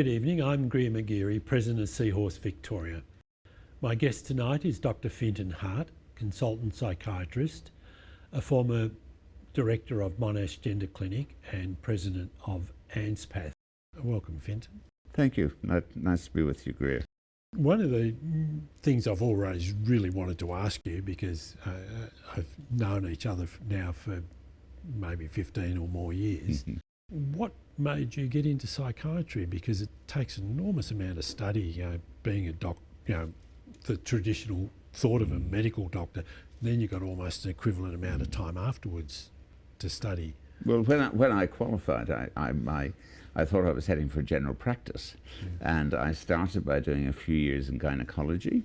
Good evening, I'm Greer McGeary, President of Seahorse Victoria. My guest tonight is Dr. Fintan Harte, Consultant Psychiatrist, a former Director of Monash Gender Clinic and President of AusPATH. Welcome, Fintan. Thank you. Nice to be with you, Greer. One of the things I've always really wanted to ask you, because I've known each other now for maybe 15 or more years, what made you get into psychiatry? Because it takes an enormous amount of study, being a the traditional thought of a medical doctor. Then you've got almost an equivalent amount of time afterwards to study. Well, when I qualified, I thought I was heading for general practice, and I started by doing a few years in gynecology,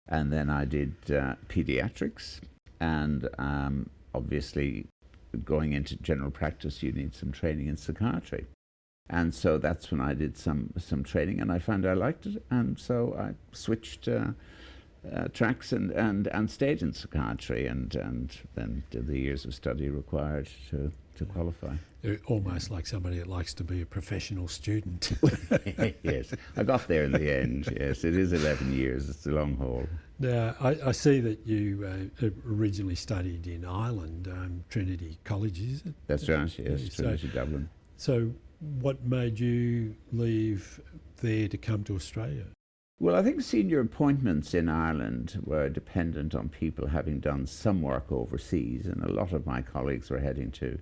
and then I did pediatrics, and obviously going into general practice you need some training in psychiatry, and so that's when I did some training, and I found I liked it, and so I switched tracks and stayed in psychiatry, and then did the years of study required to qualify. You're almost like somebody that likes to be a professional student. Yes, I got there in the end. Yes, it is 11 years. It's a long haul. Now, I see that you originally studied in Ireland, Trinity College, is it? That's right, yes, Trinity Dublin. So what made you leave there to come to Australia? Well, I think senior appointments in Ireland were dependent on people having done some work overseas, and a lot of my colleagues were heading to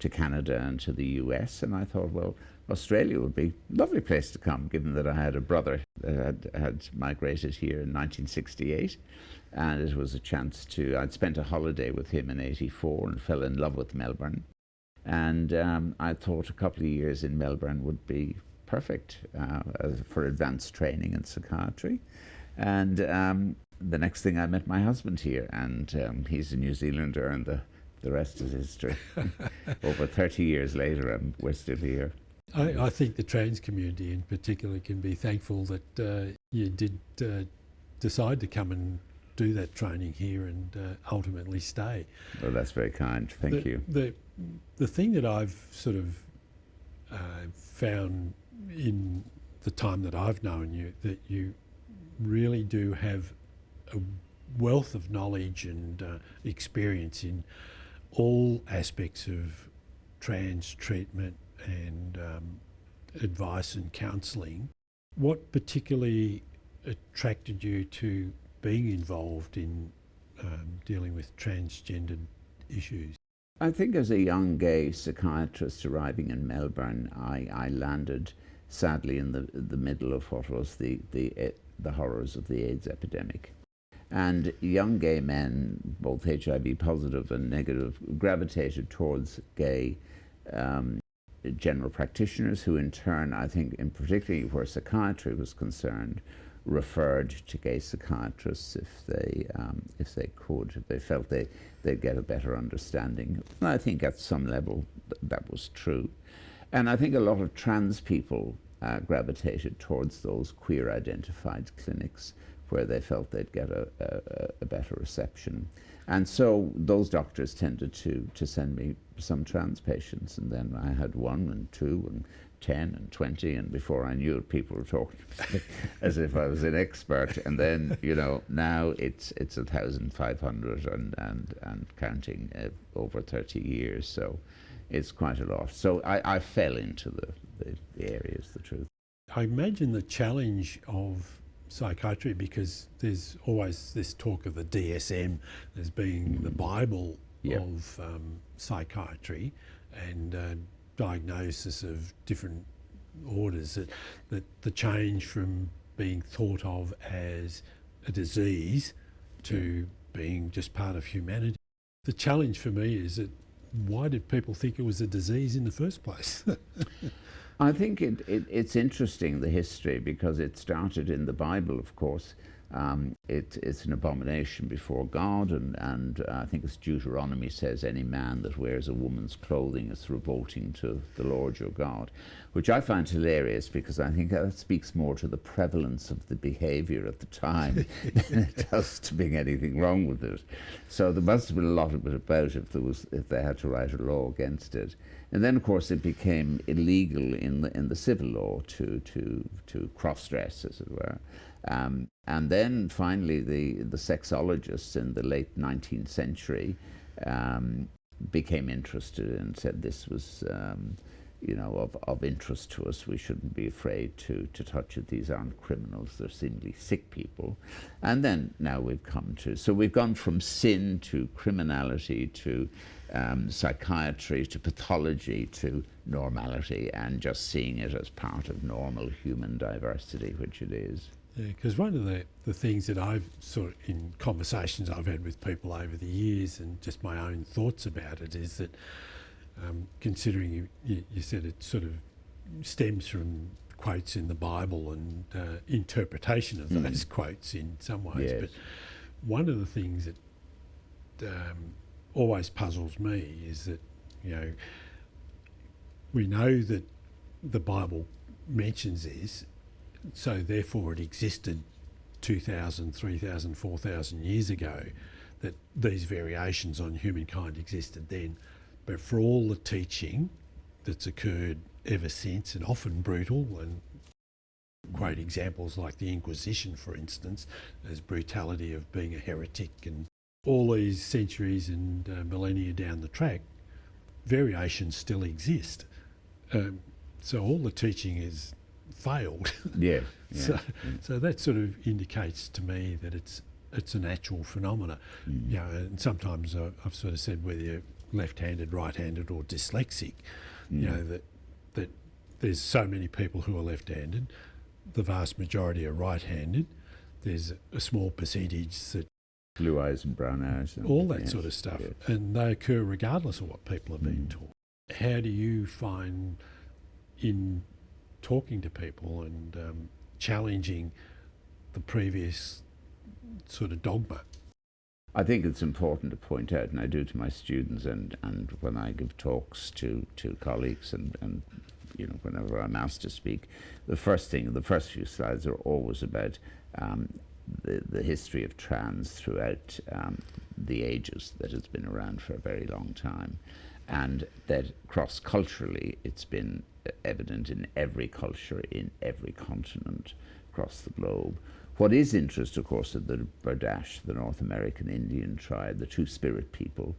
Canada and to the US, and I thought, well, Australia would be a lovely place to come, given that I had a brother that had migrated here in 1968, and it was a chance I'd spent a holiday with him in '84 and fell in love with Melbourne, and I thought a couple of years in Melbourne would be perfect for advanced training in psychiatry. And the next thing I met my husband here, and he's a New Zealander, and the rest is history. Over 30 years later, we're still here. I think the trans community in particular can be thankful that you did decide to come and do that training here and ultimately stay. Well, that's very kind. Thank you. The thing that I've sort of found in the time that I've known you, that you really do have a wealth of knowledge and experience in all aspects of trans treatment and advice and counselling. What particularly attracted you to being involved in dealing with transgendered issues? I think as a young gay psychiatrist arriving in Melbourne, I landed sadly in the middle of what was the horrors of the AIDS epidemic. And young gay men, both HIV positive and negative, gravitated towards gay general practitioners, who in turn, I think, in particularly where psychiatry was concerned, referred to gay psychiatrists if they could. If they felt they'd get a better understanding. And I think at some level that was true. And I think a lot of trans people gravitated towards those queer-identified clinics where they felt they'd get a better reception. And so those doctors tended to send me some trans patients, and then I had 1 and 2 and 10 and 20, and before I knew it, people were talking to me as if I was an expert. And then, now it's 1,500 and counting over 30 years. So it's quite a lot. So I fell into the areas, the truth. I imagine the challenge of psychiatry, because there's always this talk of the DSM as being the Bible of psychiatry and diagnosis of different orders, that the change from being thought of as a disease to being just part of humanity. The challenge for me is that why did people think it was a disease in the first place? I think it's interesting, the history, because it started in the Bible, of course. It's an abomination before God, and I think as Deuteronomy says, any man that wears a woman's clothing is revolting to the Lord your God, which I find hilarious, because I think that speaks more to the prevalence of the behaviour at the time than it does to being anything wrong with it. So there must have been a lot of it about if they had to write a law against it. And then, of course, it became illegal in the civil law to cross-dress, as it were. And then finally, the sexologists in the late 19th century became interested and said this was, of interest to us. We shouldn't be afraid to touch it. These aren't criminals. They're simply sick people. And then now we've gone from sin to criminality to psychiatry to pathology to normality, and just seeing it as part of normal human diversity, which it is. Yeah, because one of the things that I've in conversations I've had with people over the years and just my own thoughts about it is that considering you said it sort of stems from quotes in the Bible and interpretation of those quotes in some ways, Yes. but one of the things that always puzzles me is that, we know that the Bible mentions this, so therefore it existed 2,000, 3,000, 4,000 years ago, that these variations on humankind existed then. But for all the teaching that's occurred ever since, and often brutal, and quote examples like the Inquisition, for instance, as brutality of being a heretic, and all these centuries and millennia down the track, variations still exist. So all the teaching is failed. Yeah. So that sort of indicates to me that it's a natural phenomena. And sometimes I've sort of said whether you're left-handed, right-handed, or dyslexic, that there's so many people who are left-handed. The vast majority are right-handed. There's a small percentage that blue eyes and brown eyes, and all that sort of stuff, and they occur regardless of what people are being taught. How do you find in talking to people and challenging the previous sort of dogma? I think it's important to point out, and I do to my students and when I give talks to colleagues and whenever I'm asked to speak, the first few slides are always about the history of trans throughout the ages, that it's been around for a very long time, and that cross-culturally it's been evident in every culture, in every continent across the globe. What is interesting, of course, are the Bardash, the North American Indian tribe, the two-spirit people,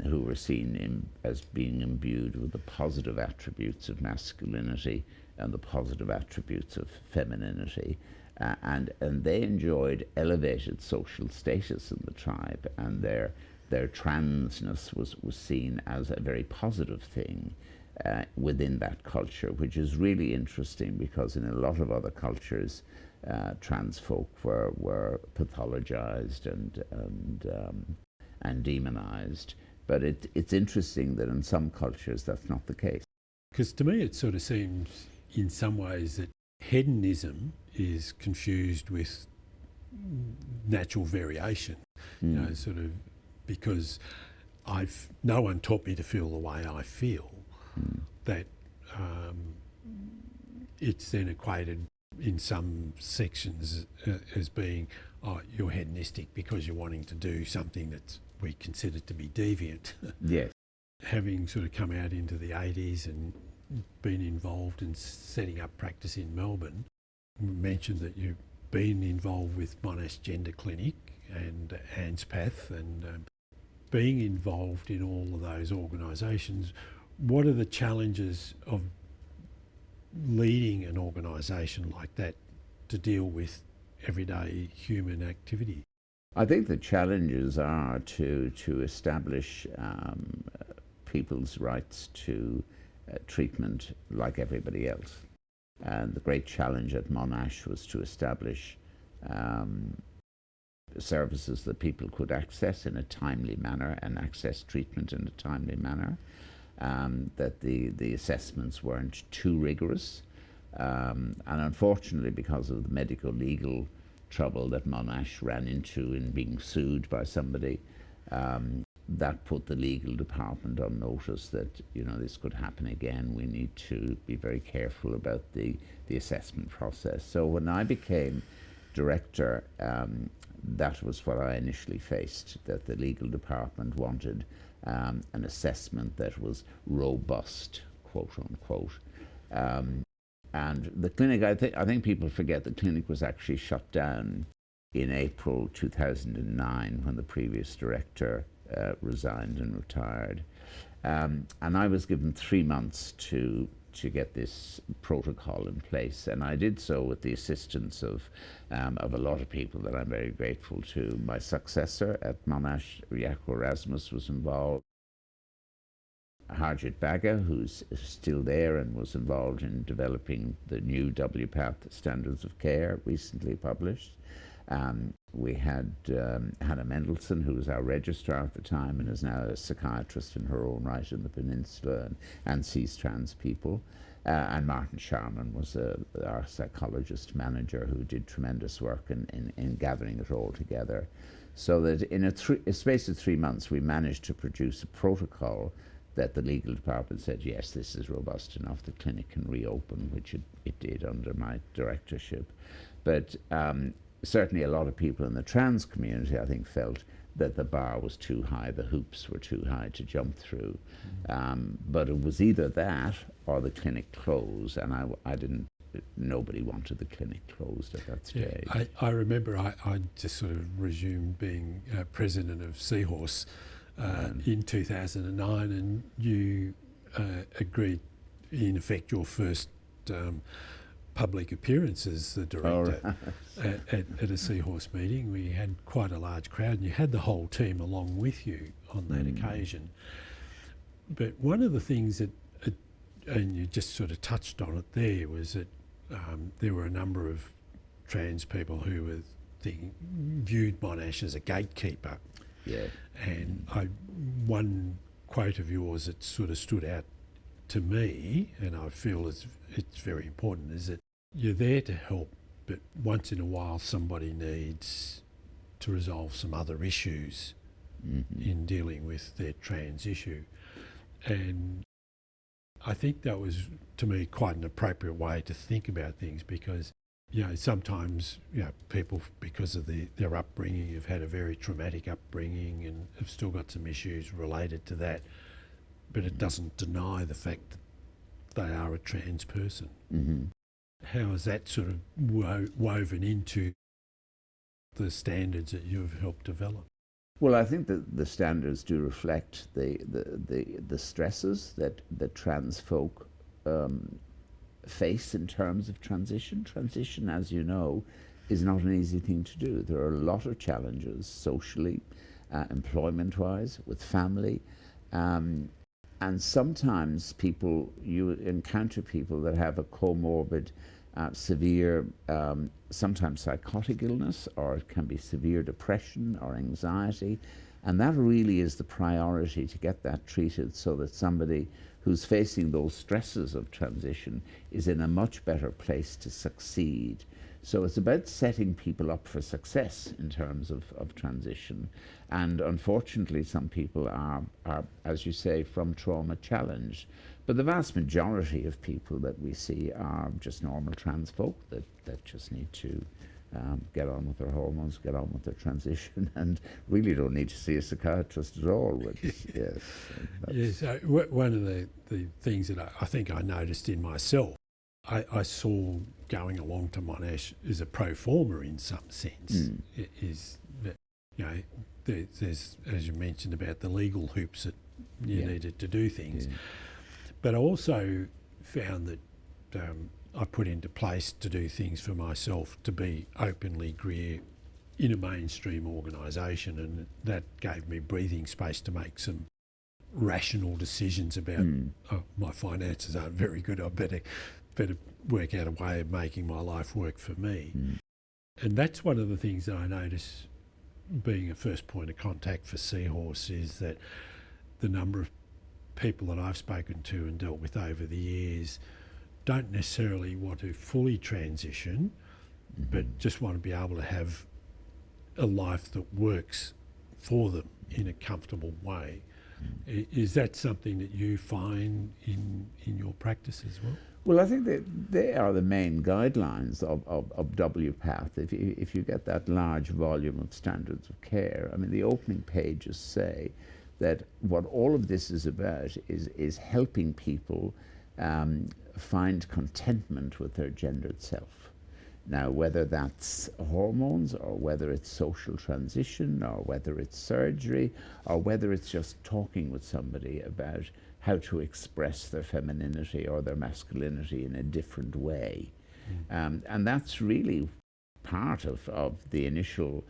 who were seen as being imbued with the positive attributes of masculinity and the positive attributes of femininity. And they enjoyed elevated social status in the tribe, and their transness was seen as a very positive thing within that culture, which is really interesting because in a lot of other cultures, trans folk were pathologized and demonized. But it's interesting that in some cultures that's not the case. Because to me it sort of seems in some ways that hedonism is confused with natural variation, sort of because no one taught me to feel the way I feel, that it's then equated in some sections as being, you're hedonistic because you're wanting to do something that we consider to be deviant. Yes. Having sort of come out into the 80s and been involved in setting up practice in Melbourne, you mentioned that you've been involved with Monash Gender Clinic and AusPATH, and being involved in all of those organisations, what are the challenges of leading an organisation like that to deal with everyday human activity? I think the challenges are to establish people's rights to treatment like everybody else. And the great challenge at Monash was to establish services that people could access in a timely manner and access treatment in a timely manner, that the assessments weren't too rigorous. And unfortunately, because of the medical legal trouble that Monash ran into in being sued by somebody, that put the legal department on notice that this could happen again. We need to be very careful about the assessment process. So when I became director, that was what I initially faced, that the legal department wanted an assessment that was robust, quote unquote. And the clinic, I think people forget the clinic was actually shut down in April 2009 when the previous director resigned and retired. And I was given 3 months to get this protocol in place, and I did so with the assistance of a lot of people that I'm very grateful to. My successor at Monash, Rasmus, was involved. Harjit Bagga, who's still there and was involved in developing the new AusPATH Standards of Care, recently published. We had Hannah Mendelsohn, who was our registrar at the time and is now a psychiatrist in her own right in the peninsula and sees trans people. And Martin Sharman was our psychologist manager who did tremendous work in gathering it all together. So that in a space of 3 months, we managed to produce a protocol that the legal department said, yes, this is robust enough, the clinic can reopen, which it did under my directorship. But certainly a lot of people in the trans community, I think, felt that the bar was too high, the hoops were too high to jump through. But it was either that or the clinic closed, and nobody wanted the clinic closed at that stage. Yeah, I remember I just sort of resumed being president of Seahorse in 2009, and you agreed, in effect, your first public appearance as the director at a Seahorse meeting. We had quite a large crowd, and you had the whole team along with you on that occasion. But one of the things that, and you just sort of touched on it there, was that there were a number of trans people who were viewed Monash as a gatekeeper. Yeah. And one quote of yours that sort of stood out to me, and I feel it's very important, is that you're there to help, but once in a while somebody needs to resolve some other issues in dealing with their trans issue. And I think that was, to me, quite an appropriate way to think about things, because sometimes people, because of their upbringing, have had a very traumatic upbringing and have still got some issues related to that, but it doesn't deny the fact that they are a trans person. How is that sort of woven into the standards that you've helped develop? Well, I think that the standards do reflect the stresses that trans folk face in terms of transition. Transition, as you know, is not an easy thing to do. There are a lot of challenges socially, employment-wise, with family, and sometimes you encounter people that have a comorbid, severe, sometimes psychotic illness, or it can be severe depression or anxiety, and that really is the priority, to get that treated so that somebody who's facing those stresses of transition is in a much better place to succeed. So it's about setting people up for success in terms of transition. And unfortunately, some people are, as you say, from trauma challenged. But the vast majority of people that we see are just normal trans folk that just need to get on with their hormones, get on with their transition, and really don't need to see a psychiatrist at all. Yes. One of the things that I think I noticed in myself, I saw going along to Monash as a pro forma in some sense. Is that, there's, as you mentioned, about the legal hoops that you needed to do things. But I also found that I put into place to do things for myself to be openly queer in a mainstream organisation, and that gave me breathing space to make some rational decisions about my finances aren't very good, I better work out a way of making my life work for me. And that's one of the things that I notice, being a first point of contact for Seahorse, is that the number of people that I've spoken to and dealt with over the years don't necessarily want to fully transition, but just want to be able to have a life that works for them in a comfortable way. Is that something that you find in your practice as well? Well, I think that they are the main guidelines of AusPATH. If you get that large volume of standards of care, I mean, the opening pages say that what all of this is about is helping people find contentment with their gendered self. Now, whether that's hormones, or whether it's social transition, or whether it's surgery, or whether it's just talking with somebody about how to express their femininity or their masculinity in a different way. And that's really part of the initial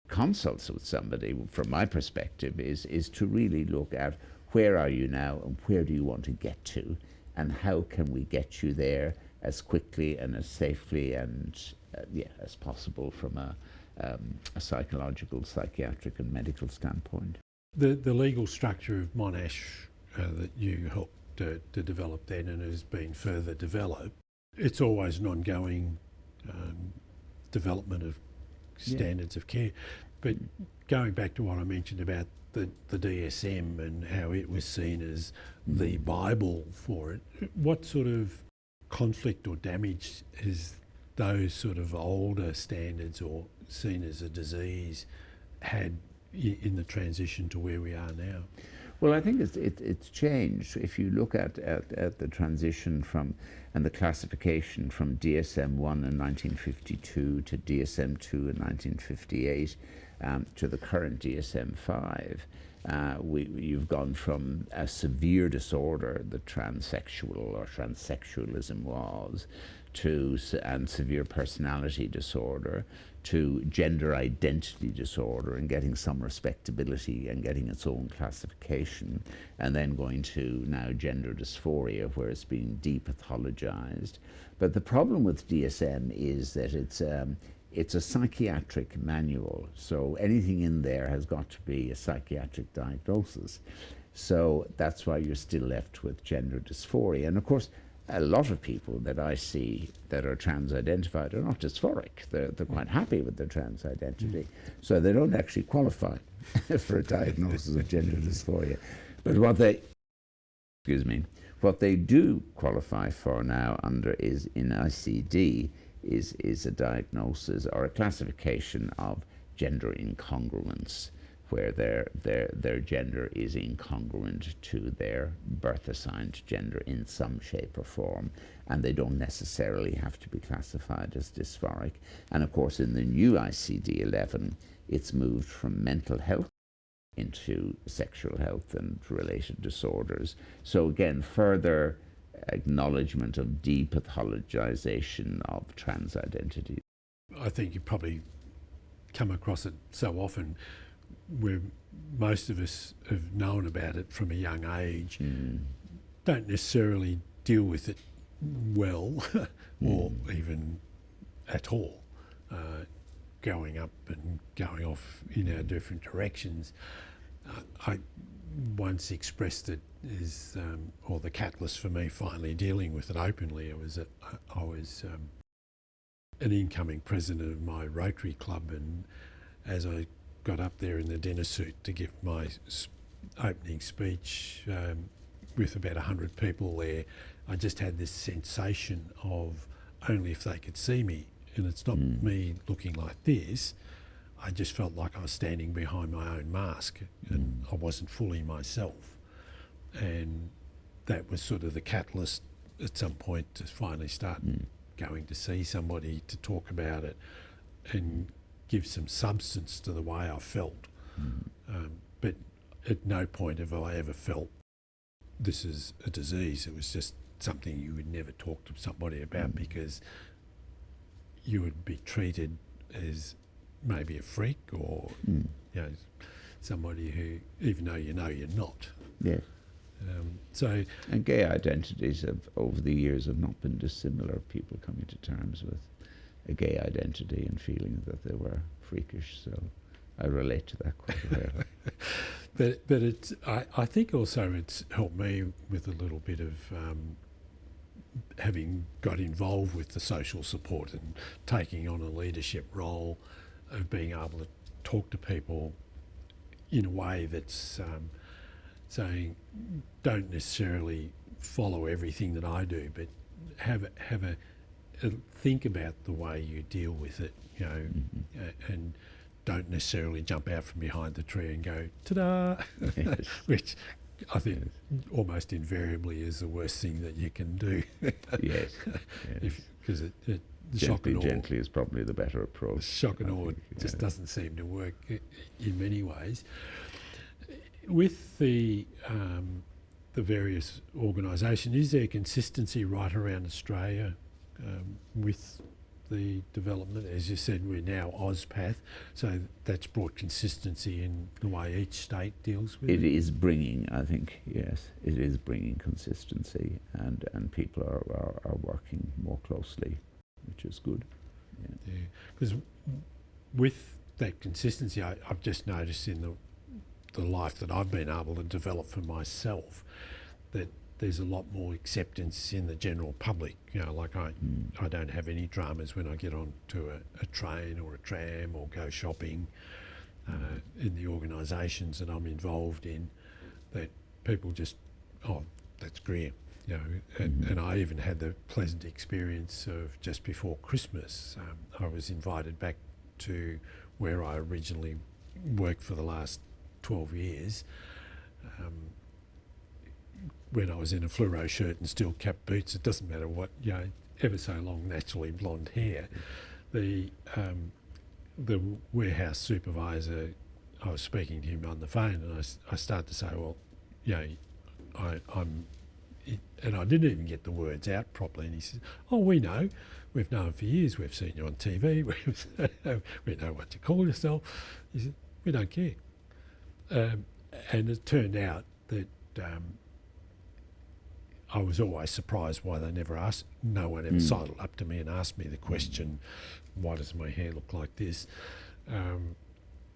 consults with somebody, from my perspective, is to really look at where are you now and where do you want to get to, and how can we get you there as quickly and as safely and as possible from a psychological, psychiatric and medical standpoint. The legal structure of Monash that you helped to develop then and has been further developed, it's always an ongoing development of standards of care. But going back to what I mentioned about the DSM and how it was seen as the Bible for it, what sort of conflict or damage has those sort of older standards, or seen as a disease, had in the transition to where we are now? Well, I think it's changed. If you look at the transition from, and the classification from DSM-1 in 1952 to DSM-2 in 1958 to the current DSM-5, you've gone from a severe disorder that transsexual or transsexualism was, and severe personality disorder, to gender identity disorder and getting some respectability and getting its own classification, and then going to now gender dysphoria, where it's being depathologized. But the problem with DSM is that it's a psychiatric manual, so anything in there has got to be a psychiatric diagnosis. So that's why you're still left with gender dysphoria. And of course, a lot of people that I see that are trans-identified are not dysphoric. They're quite happy with their trans identity. So they don't actually qualify for a diagnosis of gender dysphoria. But what they do qualify for now under is, in ICD, is a diagnosis or a classification of gender incongruence, where their gender is incongruent to their birth-assigned gender in some shape or form, and they don't necessarily have to be classified as dysphoric. And of course, in the new ICD-11, it's moved from mental health into sexual health and related disorders. So again, further acknowledgement of depathologization of trans identity. I think you probably come across it so often, where most of us have known about it from a young age, don't necessarily deal with it well or even at all, going up and going off in our different directions. I once expressed it as, or the catalyst for me finally dealing with it openly, was that I was an incoming president of my Rotary Club, and as I got up there in the dinner suit to give my opening speech with about 100 people there, I just had this sensation of only if they could see me, and it's not me looking like this. I just felt like I was standing behind my own mask and I wasn't fully myself. And that was sort of the catalyst at some point to finally start going to see somebody to talk about it and give some substance to the way I felt. But at no point have I ever felt this is a disease. It was just something you would never talk to somebody about because you would be treated as maybe a freak or you know, somebody who, even though you know you're not. Yes. And gay identities over the years have not been dissimilar. People coming to terms with a gay identity and feeling that they were freakish. So I relate to that quite well. but it's, I think also it's helped me with a little bit of having got involved with the social support and taking on a leadership role of being able to talk to people in a way that's saying, don't necessarily follow everything that I do, but have a think about the way you deal with it, you know, and don't necessarily jump out from behind the tree and go, ta-da, Yes. which I think almost invariably is the worst thing that you can do. Yes. Because the shock and awe, Gently is probably the better approach. shock and awe just doesn't seem to work in many ways. With the various organisations, is there consistency right around Australia with the development? As you said, we're now AusPATH, so that's brought consistency in the way each state deals with it. It is bringing, I think, yes, it is bringing consistency, and people are working more closely, which is good. Yeah, because with that consistency, I've just noticed in the life that I've been able to develop for myself, that there's a lot more acceptance in the general public. You know, like I don't have any dramas when I get onto a train or a tram or go shopping in the organisations that I'm involved in, that people just, oh, that's great. You know, and I even had the pleasant experience of just before Christmas, I was invited back to where I originally worked for the last 12 years, when I was in a fluoro shirt and steel cap boots. It doesn't matter what, you know, ever so long naturally blonde hair. The warehouse supervisor, I was speaking to him on the phone, and I started to say, well, you know, and I didn't even get the words out properly, and he said, oh, we know, we've known for years, we've seen you on TV, we know what you call yourself. He said, we don't care. And it turned out that I was always surprised why they never asked, no one ever sidled up to me and asked me the question, why does my hair look like this?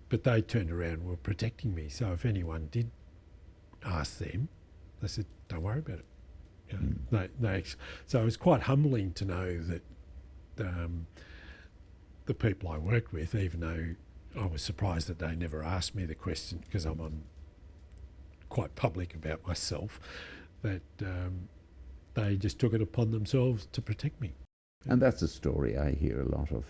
But they turned around and were protecting me. So if anyone did ask them, they said, don't worry about it. You know, so it was quite humbling to know that the people I worked with, even though I was surprised that they never asked me the question, because I'm quite public about myself, that they just took it upon themselves to protect me. And that's a story I hear a lot of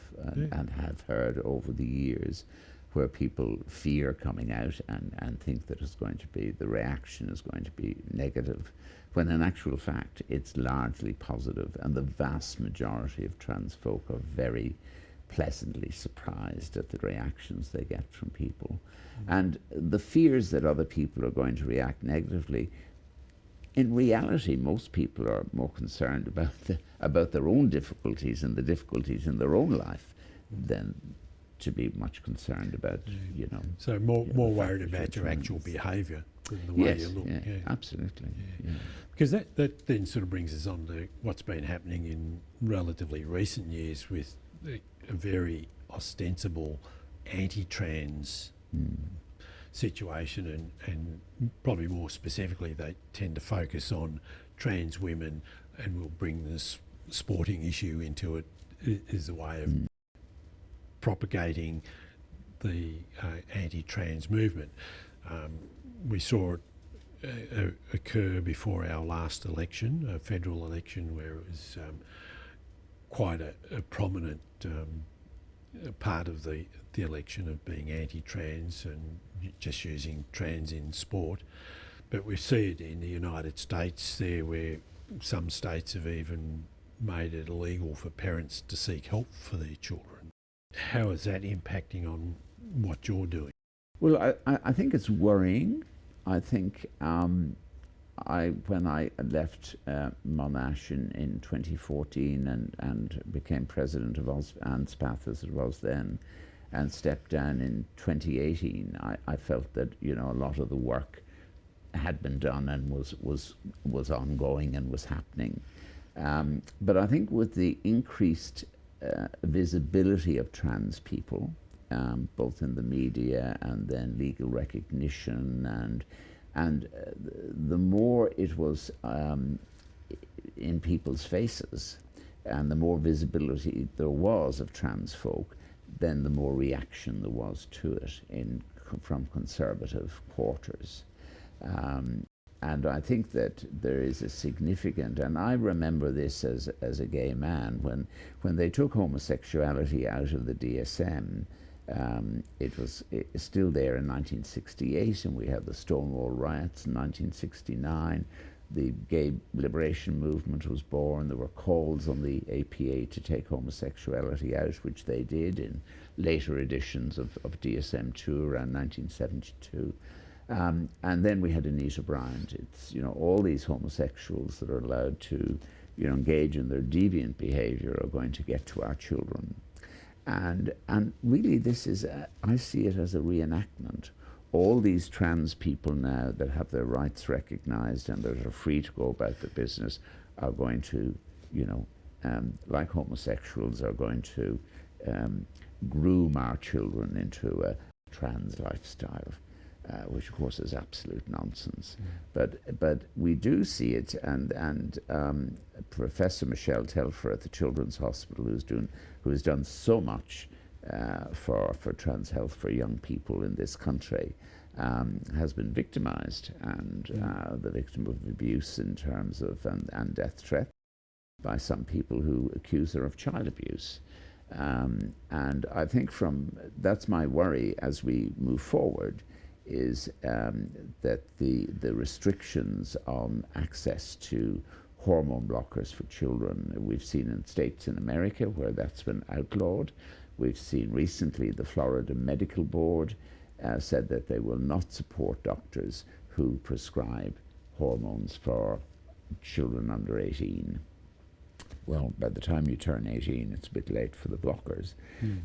and have heard over the years, where people fear coming out and think that it's going to be, the reaction is going to be negative, when in actual fact it's largely positive, and the vast majority of trans folk are very pleasantly surprised at the reactions they get from people. And the fears that other people are going to react negatively, in reality, most people are more concerned about their own difficulties and the difficulties in their own life than to be much concerned about, you know. So more worried about your actual behaviour than the way you look. Yeah, absolutely. Yeah. Because that then sort of brings us on to what's been happening in relatively recent years with a very ostensible anti-trans situation, and probably more specifically they tend to focus on trans women, and will bring this sporting issue into it as a way of propagating the anti-trans movement. We saw it occur before our last election, a federal election, where it was quite a prominent part of the election of being anti-trans and just using trans in sport. But we see it in the United States there, where some states have even made it illegal for parents to seek help for their children. How is that impacting on what you're doing? Well, I think it's worrying. I think when I left Monash in 2014 and became president of AusPATH as it was then, and stepped down in 2018, I felt that, you know, a lot of the work had been done and was ongoing and was happening. But I think with the increased visibility of trans people, both in the media and then legal recognition, and the more it was in people's faces, and the more visibility there was of trans folk, then the more reaction there was to it from conservative quarters. And I think that there is a significant, and I remember this as a gay man, when they took homosexuality out of the DSM, It was still there in 1968, and we had the Stonewall riots in 1969. The gay liberation movement was born. There were calls on the APA to take homosexuality out, which they did in later editions of DSM-2 around 1972. And then we had Anita Bryant. It's, all these homosexuals that are allowed to, engage in their deviant behavior are going to get to our children. And really this is, I see it as a reenactment. All these trans people now that have their rights recognized and that are free to go about their business are going to, like homosexuals, are going to groom our children into a trans lifestyle, which of course is absolute nonsense. But we do see it, and Professor Michelle Telfer at the Children's Hospital, who has done so much for trans health for young people in this country, has been victimized and the victim of abuse in terms of and death threats by some people who accuse her of child abuse. And I think that's my worry as we move forward, is that the restrictions on access to hormone blockers for children, we've seen in states in America where that's been outlawed. We've seen recently the Florida Medical Board said that they will not support doctors who prescribe hormones for children under 18. Well, by the time you turn 18, it's a bit late for the blockers.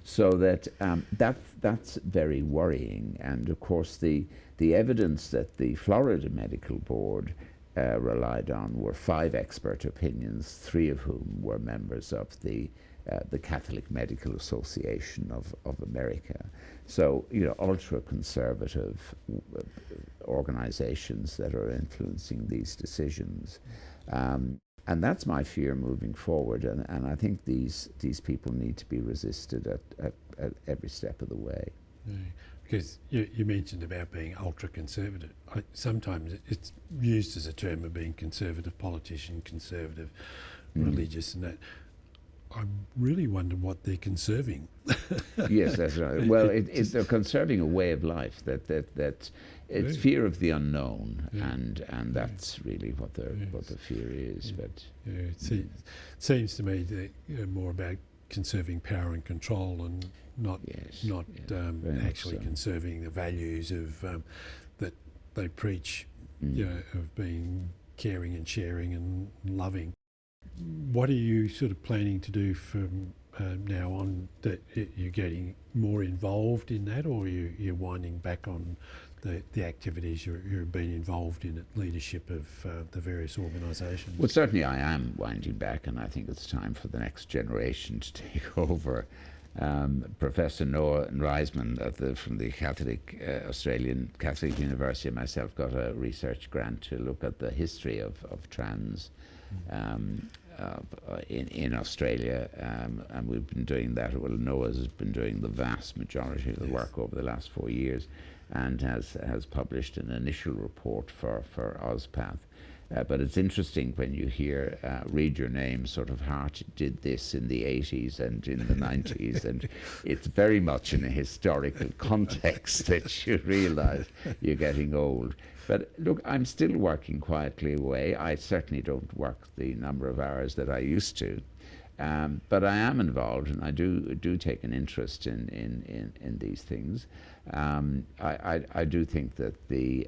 So that's very worrying. And of course, the evidence that the Florida Medical Board relied on were 5 expert opinions, 3 of whom were members of the Catholic Medical Association of America. So, ultra-conservative organizations that are influencing these decisions. And that's my fear moving forward, and I think these people need to be resisted at every step of the way. Yeah, because you mentioned about being ultra-conservative. Sometimes it's used as a term of being conservative politician, conservative religious, and that. I really wonder what they're conserving. Yes, that's right. Well, they're conserving a way of life that it's fear of the unknown, and that's really what the fear is. But it seems to me that more about conserving power and control, and not actually conserving the values of that they preach, of being caring and sharing and loving. What are you sort of planning to do from now on, that you're getting more involved in that, or you're winding back on the activities you've been involved in at leadership of the various organisations? Well, certainly I am winding back, and I think it's time for the next generation to take over. Professor Noah and Riseman from the Australian Catholic University and myself got a research grant to look at the history of trans in Australia, and we've been doing that. Well, Noah has been doing the vast majority of the work over the last 4 years, and has published an initial report for AusPATH. But it's interesting when you hear Read Your Name, sort of Harte did this in the 80s and in the 90s, and it's very much in a historical context that you realise you're getting old. But look, I'm still working quietly away. I certainly don't work the number of hours that I used to, but I am involved, and I do take an interest in these things. I do think that the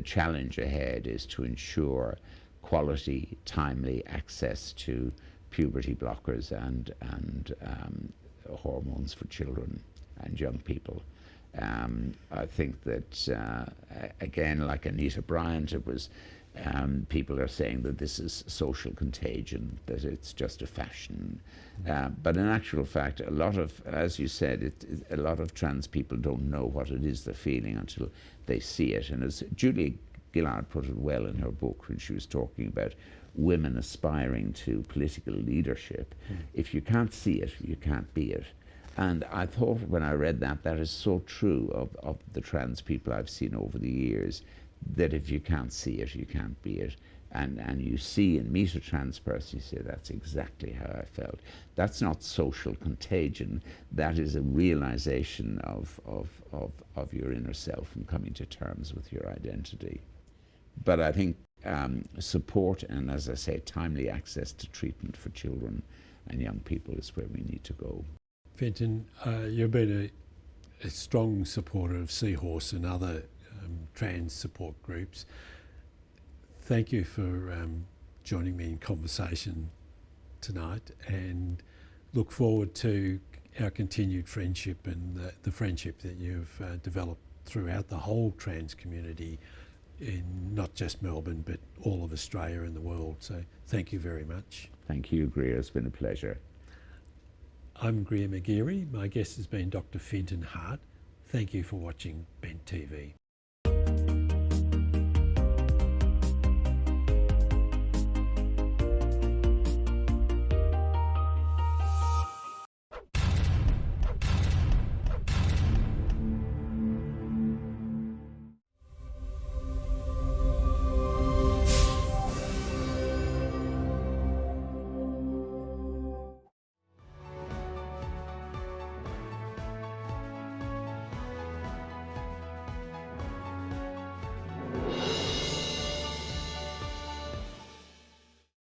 challenge ahead is to ensure quality, timely access to puberty blockers and hormones for children and young people. I think that, again, like Anita Bryant, it was, people are saying that this is social contagion, that it's just a fashion. But in actual fact, a lot of, as you said, a lot of trans people don't know what it is they're feeling until they see it. And as Julia Gillard put it well in her book when she was talking about women aspiring to political leadership, if you can't see it, you can't be it. And I thought when I read that is so true of the trans people I've seen over the years, that if you can't see it, you can't be it. and you see and meet a trans person, you say, that's exactly how I felt. That's not social contagion. That is a realization of your inner self and coming to terms with your identity. But I think support and, as I say, timely access to treatment for children and young people is where we need to go. Fintan, you've been a strong supporter of Seahorse and other trans support groups. Thank you for joining me in conversation tonight, and look forward to our continued friendship and the friendship that you've developed throughout the whole trans community in not just Melbourne but all of Australia and the world. So thank you very much. Thank you, Greer. It's been a pleasure. I'm Greer McGeary. My guest has been Dr. Fintan Harte. Thank you for watching Bent TV.